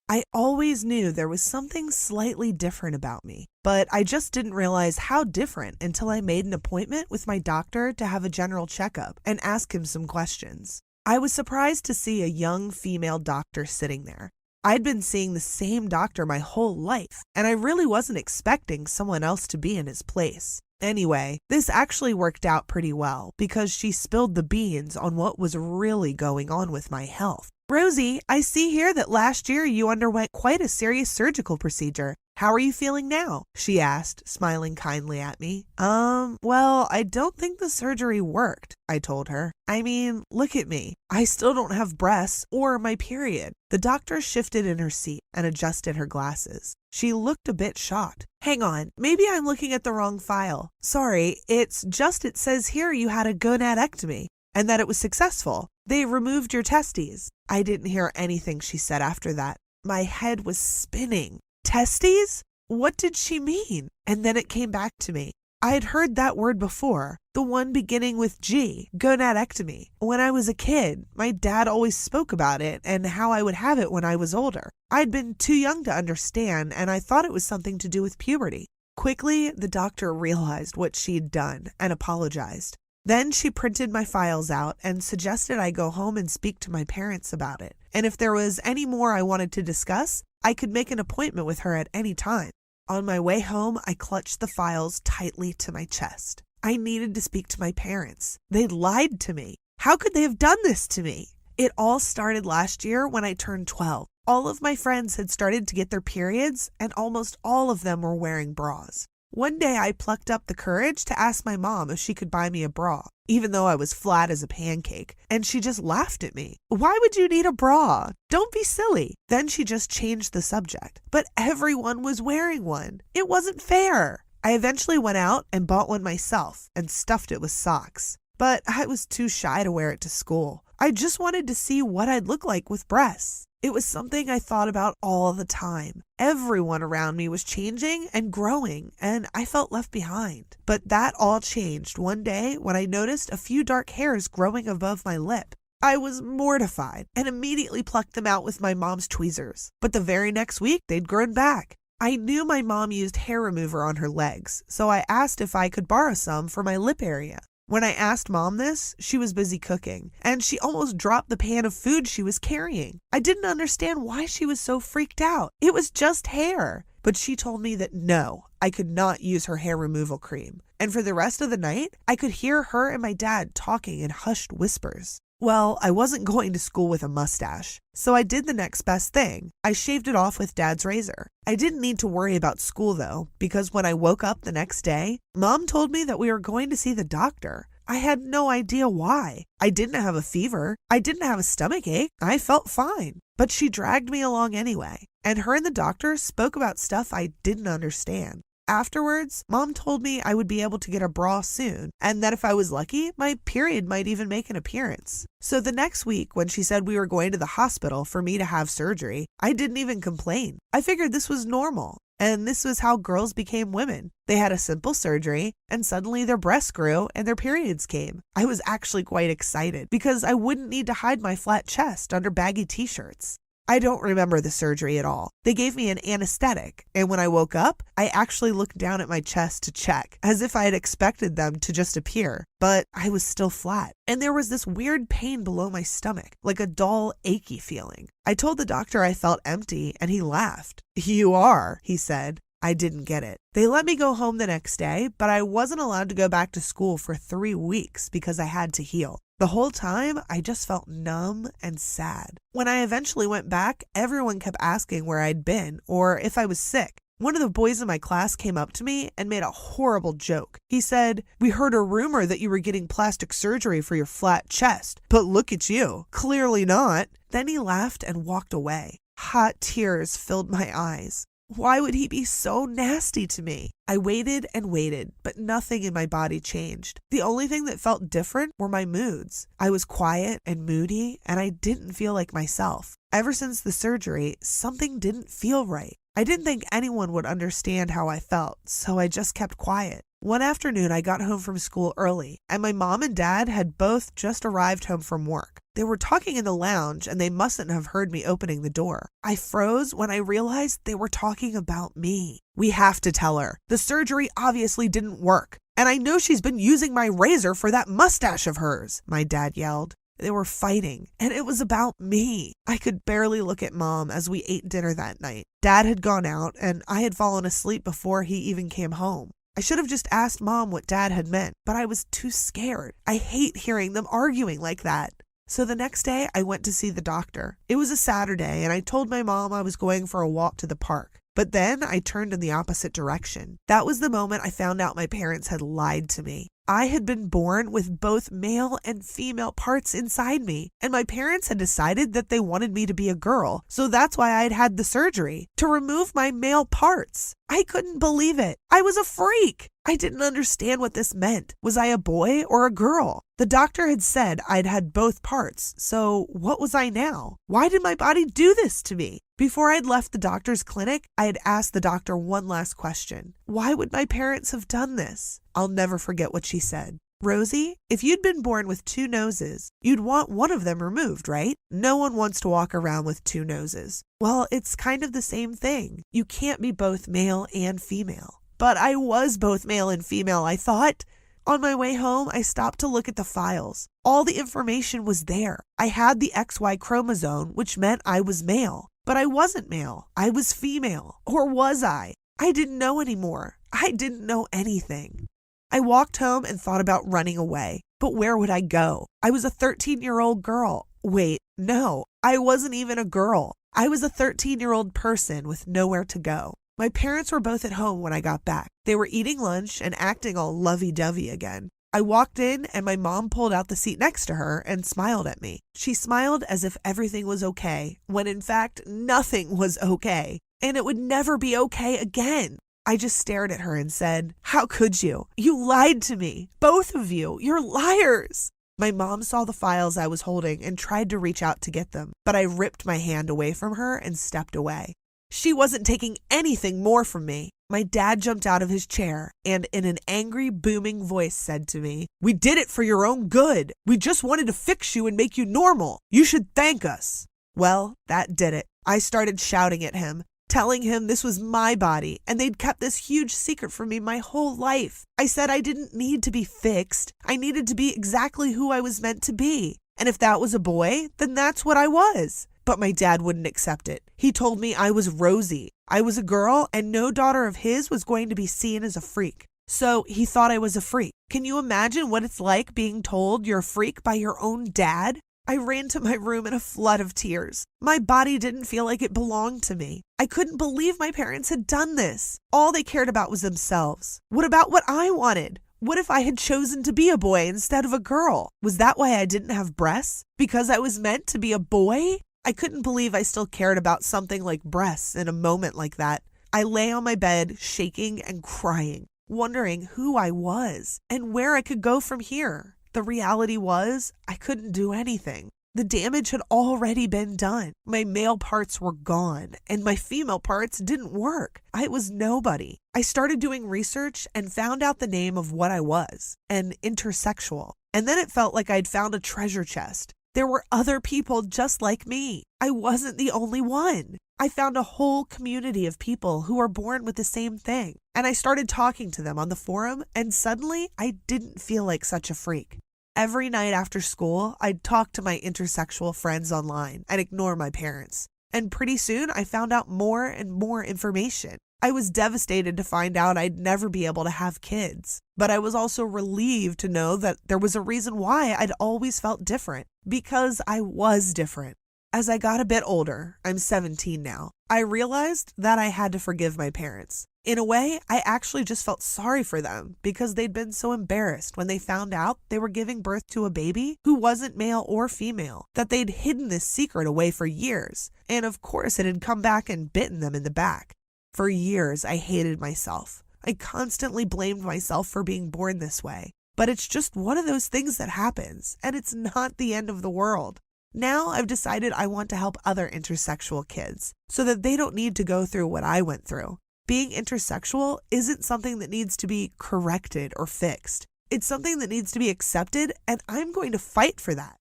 I always knew there was something slightly different about me, but I just didn't realize how different until I made an appointment with my doctor to have a general checkup and ask him some questions. I was surprised to see a young female doctor sitting there. I'd been seeing the same doctor my whole life, and I really wasn't expecting someone else to be in his place. Anyway, this actually worked out pretty well because she spilled the beans on what was really going on with my health. Rosie, I see here that last year you underwent quite a serious surgical procedure. How are you feeling now? She asked, smiling kindly at me. Well, I don't think the surgery worked, I told her. I mean, look at me. I still don't have breasts or my period. The doctor shifted in her seat and adjusted her glasses. She looked a bit shocked. Hang on, maybe I'm looking at the wrong file. Sorry, it says here you had a gonadectomy and that it was successful. They removed your testes. I didn't hear anything she said after that. My head was spinning. Testes? What did she mean? And then it came back to me. I had heard that word before, the one beginning with G, gonadectomy. When I was a kid, my dad always spoke about it and how I would have it when I was older. I'd been too young to understand, and I thought it was something to do with puberty. Quickly, the doctor realized what she'd done and apologized. Then she printed my files out and suggested I go home and speak to my parents about it. And if there was any more I wanted to discuss, I could make an appointment with her at any time. On my way home, I clutched the files tightly to my chest. I needed to speak to my parents. They'd lied to me. How could they have done this to me? It all started last year when I turned 12. All of my friends had started to get their periods, and almost all of them were wearing bras. One day I plucked up the courage to ask my mom if she could buy me a bra, even though I was flat as a pancake, and she just laughed at me. Why would you need a bra? Don't be silly. Then she just changed the subject. But everyone was wearing one. It wasn't fair. I eventually went out and bought one myself and stuffed it with socks. But I was too shy to wear it to school. I just wanted to see what I'd look like with breasts. It was something I thought about all the time. Everyone around me was changing and growing, and I felt left behind. But that all changed one day when I noticed a few dark hairs growing above my lip. I was mortified and immediately plucked them out with my mom's tweezers. But the very next week, they'd grown back. I knew my mom used hair remover on her legs, so I asked if I could borrow some for my lip area. When I asked Mom this, she was busy cooking, and she almost dropped the pan of food she was carrying. I didn't understand why she was so freaked out. It was just hair. But she told me that no, I could not use her hair removal cream. And for the rest of the night, I could hear her and my dad talking in hushed whispers. Well, I wasn't going to school with a mustache, so I did the next best thing. I shaved it off with Dad's razor. I didn't need to worry about school though, because when I woke up the next day, Mom told me that we were going to see the doctor. I had no idea why. I didn't have a fever. I didn't have a stomach ache. I felt fine. But she dragged me along anyway, and her and the doctor spoke about stuff I didn't understand. Afterwards, Mom told me I would be able to get a bra soon, and that if I was lucky, my period might even make an appearance. So the next week, when she said we were going to the hospital for me to have surgery, I didn't even complain. I figured this was normal, and this was how girls became women. They had a simple surgery, and suddenly their breasts grew and their periods came. I was actually quite excited because I wouldn't need to hide my flat chest under baggy t-shirts. I don't remember the surgery at all. They gave me an anesthetic, and when I woke up, I actually looked down at my chest to check, as if I had expected them to just appear, but I was still flat. And there was this weird pain below my stomach, like a dull, achy feeling. I told the doctor I felt empty, and he laughed. "You are," he said. I didn't get it. They let me go home the next day, but I wasn't allowed to go back to school for 3 weeks because I had to heal. The whole time, I just felt numb and sad. When I eventually went back, everyone kept asking where I'd been or if I was sick. One of the boys in my class came up to me and made a horrible joke. He said, "We heard a rumor that you were getting plastic surgery for your flat chest, but look at you. Clearly not." Then he laughed and walked away. Hot tears filled my eyes. Why would he be so nasty to me? I waited and waited, but nothing in my body changed. The only thing that felt different were my moods. I was quiet and moody, and I didn't feel like myself. Ever since the surgery, something didn't feel right. I didn't think anyone would understand how I felt, so I just kept quiet. One afternoon, I got home from school early, and my mom and dad had both just arrived home from work. They were talking in the lounge and they mustn't have heard me opening the door. I froze when I realized they were talking about me. We have to tell her. The surgery obviously didn't work. And I know she's been using my razor for that mustache of hers, my dad yelled. They were fighting, and it was about me. I could barely look at Mom as we ate dinner that night. Dad had gone out, and I had fallen asleep before he even came home. I should have just asked Mom what Dad had meant, but I was too scared. I hate hearing them arguing like that. So the next day, I went to see the doctor. It was a Saturday, and I told my mom I was going for a walk to the park. But then I turned in the opposite direction. That was the moment I found out my parents had lied to me. I had been born with both male and female parts inside me, and my parents had decided that they wanted me to be a girl, so that's why I'd had the surgery, to remove my male parts. I couldn't believe it. I was a freak. I didn't understand what this meant. Was I a boy or a girl? The doctor had said I'd had both parts, so what was I now? Why did my body do this to me? Before I'd left the doctor's clinic, I had asked the doctor one last question. Why would my parents have done this? I'll never forget what she said. Rosie, if you'd been born with two noses, you'd want one of them removed, right? No one wants to walk around with two noses. Well, it's kind of the same thing. You can't be both male and female. But I was both male and female, I thought. On my way home, I stopped to look at the files. All the information was there. I had the XY chromosome, which meant I was male. But I wasn't male. I was female. Or was I? I didn't know anymore. I didn't know anything. I walked home and thought about running away. But where would I go? I was a 13-year-old girl. Wait, no, I wasn't even a girl. I was a 13-year-old person with nowhere to go. My parents were both at home when I got back. They were eating lunch and acting all lovey-dovey again. I walked in and my mom pulled out the seat next to her and smiled at me. She smiled as if everything was okay, when in fact nothing was okay, and it would never be okay again. I just stared at her and said, "How could you? You lied to me. Both of you. You're liars." My mom saw the files I was holding and tried to reach out to get them, but I ripped my hand away from her and stepped away. She wasn't taking anything more from me. My dad jumped out of his chair and in an angry, booming voice said to me, "We did it for your own good. We just wanted to fix you and make you normal. You should thank us." Well, that did it. I started shouting at him, telling him this was my body and they'd kept this huge secret from me my whole life. I said I didn't need to be fixed. I needed to be exactly who I was meant to be. And if that was a boy, then that's what I was. But my dad wouldn't accept it. He told me I was Rosie. I was a girl and no daughter of his was going to be seen as a freak. So he thought I was a freak. Can you imagine what it's like being told you're a freak by your own dad? I ran to my room in a flood of tears. My body didn't feel like it belonged to me. I couldn't believe my parents had done this. All they cared about was themselves. What about what I wanted? What if I had chosen to be a boy instead of a girl? Was that why I didn't have breasts? Because I was meant to be a boy? I couldn't believe I still cared about something like breasts in a moment like that. I lay on my bed, shaking and crying, wondering who I was and where I could go from here. The reality was, I couldn't do anything. The damage had already been done. My male parts were gone, and my female parts didn't work. I was nobody. I started doing research and found out the name of what I was, an intersexual. And then it felt like I'd found a treasure chest. There were other people just like me. I wasn't the only one. I found a whole community of people who are born with the same thing. And I started talking to them on the forum, and suddenly I didn't feel like such a freak. Every night after school, I'd talk to my intersexual friends online and ignore my parents. And pretty soon, I found out more and more information. I was devastated to find out I'd never be able to have kids. But I was also relieved to know that there was a reason why I'd always felt different. Because I was different. As I got a bit older, I'm 17 now, I realized that I had to forgive my parents. In a way, I actually just felt sorry for them because they'd been so embarrassed when they found out they were giving birth to a baby who wasn't male or female, that they'd hidden this secret away for years. And of course, it had come back and bitten them in the back. For years, I hated myself. I constantly blamed myself for being born this way. But it's just one of those things that happens, and it's not the end of the world. Now I've decided I want to help other intersexual kids so that they don't need to go through what I went through. Being intersexual isn't something that needs to be corrected or fixed. It's something that needs to be accepted, and I'm going to fight for that.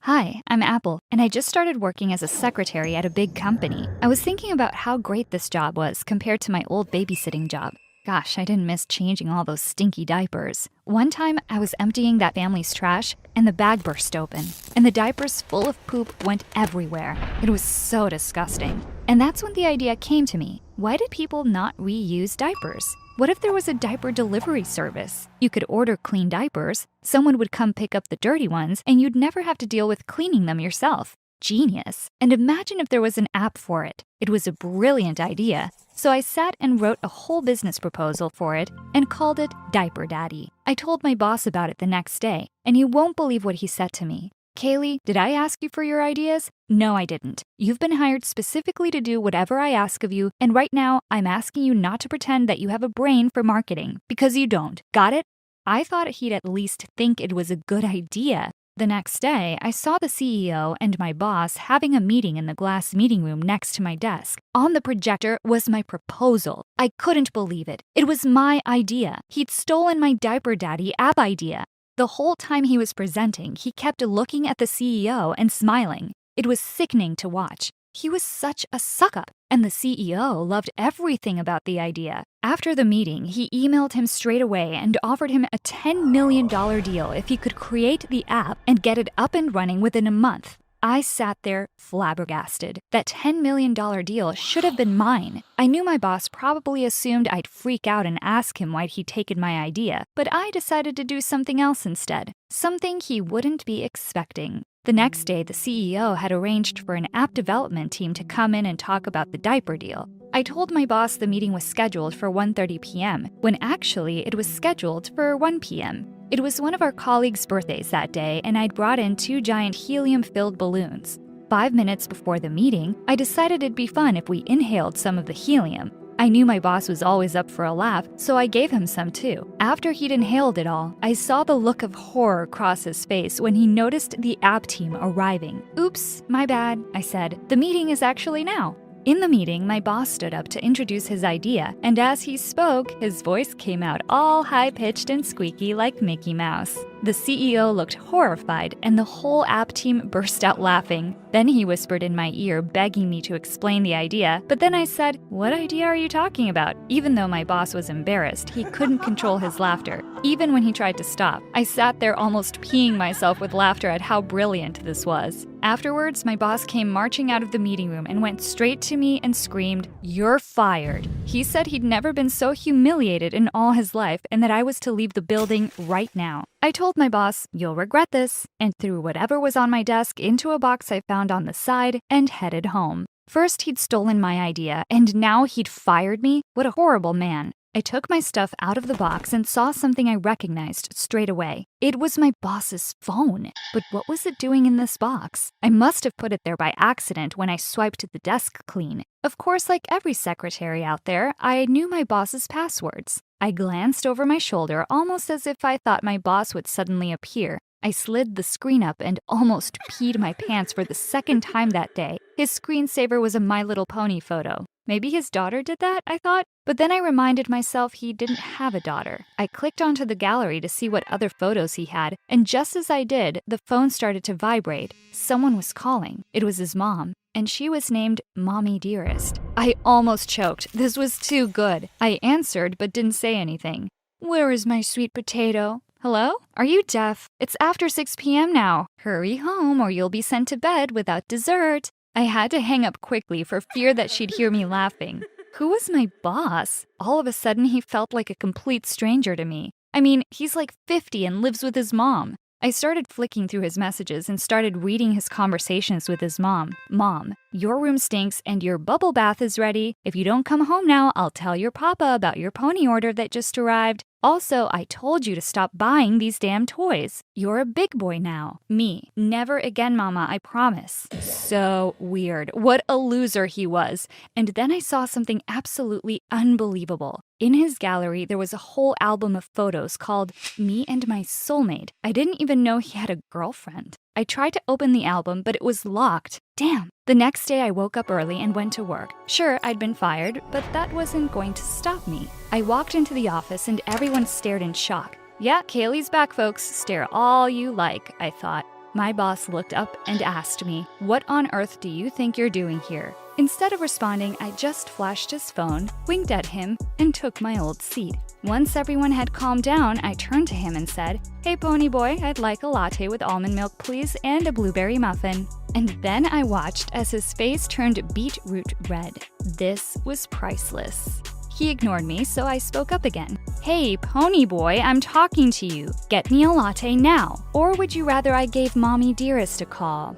Hi, I'm Apple, and I just started working as a secretary at a big company. I was thinking about how great this job was compared to my old babysitting job. Gosh, I didn't miss changing all those stinky diapers. One time, I was emptying that family's trash, and the bag burst open, and the diapers full of poop went everywhere. It was so disgusting. And that's when the idea came to me. Why did people not reuse diapers? What if there was a diaper delivery service? You could order clean diapers, someone would come pick up the dirty ones, and you'd never have to deal with cleaning them yourself. Genius. And imagine if there was an app for it. It was a brilliant idea. So I sat and wrote a whole business proposal for it and called it Diaper Daddy. I told my boss about it the next day, and you won't believe what he said to me. Kaylee, did I ask you for your ideas? No, I didn't. You've been hired specifically to do whatever I ask of you, and right now, I'm asking you not to pretend that you have a brain for marketing, because you don't. Got it? I thought he'd at least think it was a good idea. The next day, I saw the CEO and my boss having a meeting in the glass meeting room next to my desk. On the projector was my proposal. I couldn't believe it. It was my idea. He'd stolen my Diaper Daddy app idea. The whole time he was presenting, he kept looking at the CEO and smiling. It was sickening to watch. He was such a suck-up, and the CEO loved everything about the idea. After the meeting, he emailed him straight away and offered him a $10 million deal if he could create the app and get it up and running within a month. I sat there flabbergasted. That $10 million deal should have been mine. I knew my boss probably assumed I'd freak out and ask him why'd he taken my idea, but I decided to do something else instead. Something he wouldn't be expecting. The next day, the CEO had arranged for an app development team to come in and talk about the diaper deal. I told my boss the meeting was scheduled for 1:30 p.m., when actually it was scheduled for 1 p.m. It was one of our colleagues' birthdays that day, and I'd brought in 2 giant helium-filled balloons. 5 minutes before the meeting, I decided it'd be fun if we inhaled some of the helium. I knew my boss was always up for a laugh, so I gave him some too. After he'd inhaled it all, I saw the look of horror cross his face when he noticed the app team arriving. Oops, my bad, I said. The meeting is actually now. In the meeting, my boss stood up to introduce his idea, and as he spoke, his voice came out all high-pitched and squeaky like Mickey Mouse. The CEO looked horrified, and the whole app team burst out laughing. Then he whispered in my ear, begging me to explain the idea, but then I said, "What idea are you talking about?" Even though my boss was embarrassed, he couldn't control his laughter. Even when he tried to stop, I sat there almost peeing myself with laughter at how brilliant this was. Afterwards, my boss came marching out of the meeting room and went straight to me and screamed, "You're fired." He said he'd never been so humiliated in all his life and that I was to leave the building right now. I told my boss, "You'll regret this," and threw whatever was on my desk into a box I found on the side and headed home. First, he'd stolen my idea, and now he'd fired me? What a horrible man. I took my stuff out of the box and saw something I recognized straight away. It was my boss's phone. But what was it doing in this box? I must have put it there by accident when I swiped the desk clean. Of course, like every secretary out there, I knew my boss's passwords. I glanced over my shoulder almost as if I thought my boss would suddenly appear. I slid the screen up and almost peed my pants for the second time that day. His screensaver was a My Little Pony photo. Maybe his daughter did that, I thought. But then I reminded myself he didn't have a daughter. I clicked onto the gallery to see what other photos he had, and just as I did, the phone started to vibrate. Someone was calling. It was his mom, and she was named Mommy Dearest. I almost choked. This was too good. I answered but didn't say anything. "Where is my sweet potato? Hello? Are you deaf? It's after 6 p.m. now. Hurry home or you'll be sent to bed without dessert." I had to hang up quickly for fear that she'd hear me laughing. Who was my boss? All of a sudden, he felt like a complete stranger to me. I mean, he's like 50 and lives with his mom. I started flicking through his messages and started reading his conversations with his mom. "Mom, your room stinks and your bubble bath is ready. If you don't come home now, I'll tell your papa about your pony order that just arrived. Also, I told you to stop buying these damn toys. You're a big boy now." Me, "Never again, Mama, I promise." So weird. What a loser he was. And then I saw something absolutely unbelievable. In his gallery, there was a whole album of photos called Me and My Soulmate. I didn't even know he had a girlfriend. I tried to open the album, but it was locked. Damn. The next day, I woke up early and went to work. Sure, I'd been fired, but that wasn't going to stop me. I walked into the office and everyone stared in shock. "Yeah, Kaylee's back, folks. Stare all you like," I thought. My boss looked up and asked me, "What on earth do you think you're doing here?" Instead of responding, I just flashed his phone, winked at him, and took my old seat. Once everyone had calmed down, I turned to him and said, "Hey pony boy, I'd like a latte with almond milk please and a blueberry muffin." And then I watched as his face turned beetroot red. This was priceless. He ignored me, so I spoke up again. "Hey, pony boy, I'm talking to you. Get me a latte now. Or would you rather I gave Mommy Dearest a call,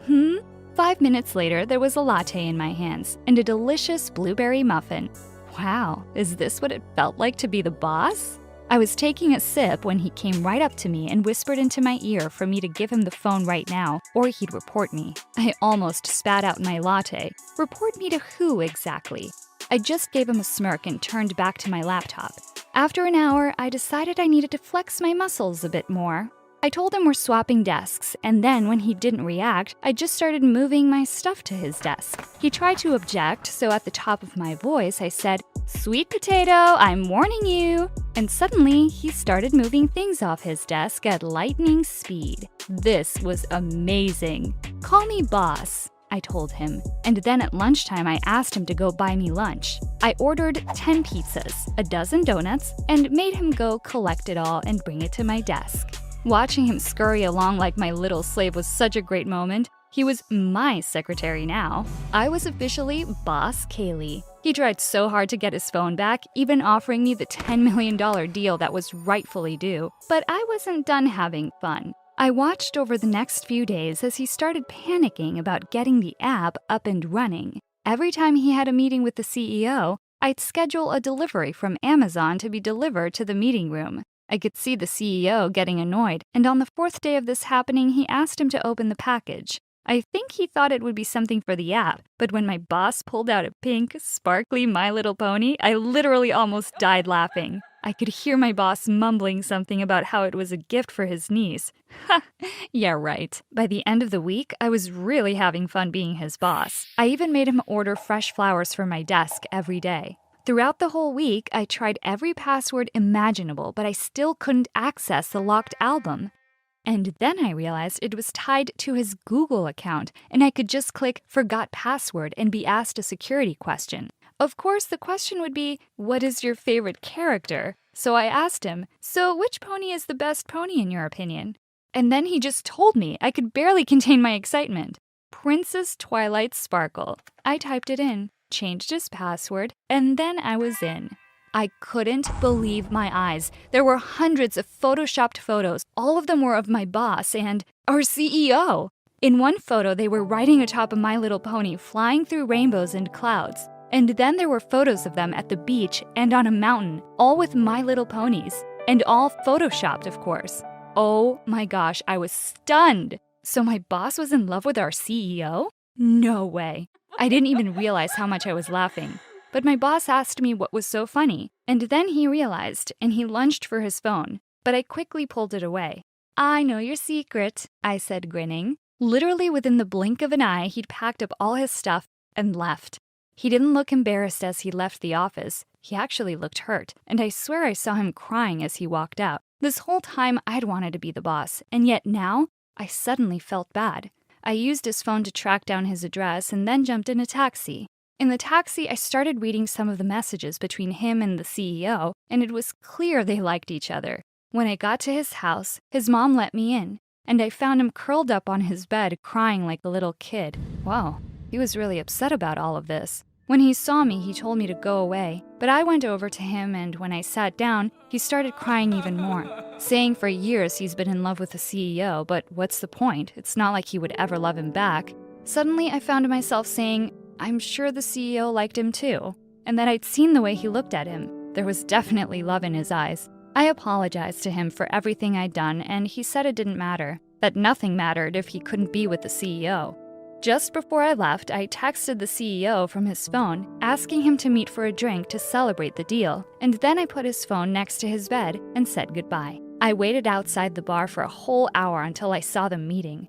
5 minutes later, there was a latte in my hands and a delicious blueberry muffin. Wow, is this what it felt like to be the boss? I was taking a sip when he came right up to me and whispered into my ear for me to give him the phone right now, or he'd report me. I almost spat out my latte. Report me to who exactly? I just gave him a smirk and turned back to my laptop. After an hour, I decided I needed to flex my muscles a bit more. I told him we're swapping desks, and then when he didn't react, I just started moving my stuff to his desk. He tried to object, so at the top of my voice, I said, "Sweet potato, I'm warning you." And suddenly, he started moving things off his desk at lightning speed. This was amazing. "Call me boss," I told him. And then at lunchtime, I asked him to go buy me lunch. I ordered 10 pizzas, a dozen donuts, and made him go collect it all and bring it to my desk. Watching him scurry along like my little slave was such a great moment. He was my secretary now. I was officially Boss Kaylee. He tried so hard to get his phone back, even offering me the $10 million deal that was rightfully due. But I wasn't done having fun. I watched over the next few days as he started panicking about getting the app up and running. Every time he had a meeting with the CEO, I'd schedule a delivery from Amazon to be delivered to the meeting room. I could see the CEO getting annoyed, and on the 4th day of this happening, he asked him to open the package. I think he thought it would be something for the app, but when my boss pulled out a pink, sparkly My Little Pony, I literally almost died laughing. I could hear my boss mumbling something about how it was a gift for his niece. Ha! Yeah, right. By the end of the week, I was really having fun being his boss. I even made him order fresh flowers for my desk every day. Throughout the whole week, I tried every password imaginable, but I still couldn't access the locked album. And then I realized it was tied to his Google account, and I could just click Forgot Password and be asked a security question. Of course, the question would be, what is your favorite character? So I asked him, so which pony is the best pony in your opinion? And then he just told me. I could barely contain my excitement. Princess Twilight Sparkle. I typed it in, changed his password, and then I was in. I couldn't believe my eyes. There were hundreds of photoshopped photos. All of them were of my boss and our CEO. In one photo, they were riding atop a My Little Pony, flying through rainbows and clouds. And then there were photos of them at the beach and on a mountain, all with My Little Ponies. And all photoshopped, of course. Oh my gosh, I was stunned. So my boss was in love with our CEO? No way. I didn't even realize how much I was laughing. But my boss asked me what was so funny, and then he realized, and he lunged for his phone. But I quickly pulled it away. "I know your secret," I said, grinning. Literally within the blink of an eye, he'd packed up all his stuff and left. He didn't look embarrassed as he left the office. He actually looked hurt, and I swear I saw him crying as he walked out. This whole time, I'd wanted to be the boss, and yet now, I suddenly felt bad. I used his phone to track down his address and then jumped in a taxi. In the taxi, I started reading some of the messages between him and the CEO, and it was clear they liked each other. When I got to his house, his mom let me in, and I found him curled up on his bed crying like a little kid. Wow, he was really upset about all of this. When he saw me, he told me to go away, but I went over to him, and when I sat down, he started crying even more, saying for years he's been in love with the CEO, but what's the point? It's not like he would ever love him back. Suddenly, I found myself saying, I'm sure the CEO liked him too, and that I'd seen the way he looked at him. There was definitely love in his eyes. I apologized to him for everything I'd done, and he said it didn't matter, that nothing mattered if he couldn't be with the CEO. Just before I left, I texted the CEO from his phone, asking him to meet for a drink to celebrate the deal, and then I put his phone next to his bed and said goodbye. I waited outside the bar for a whole hour until I saw them meeting.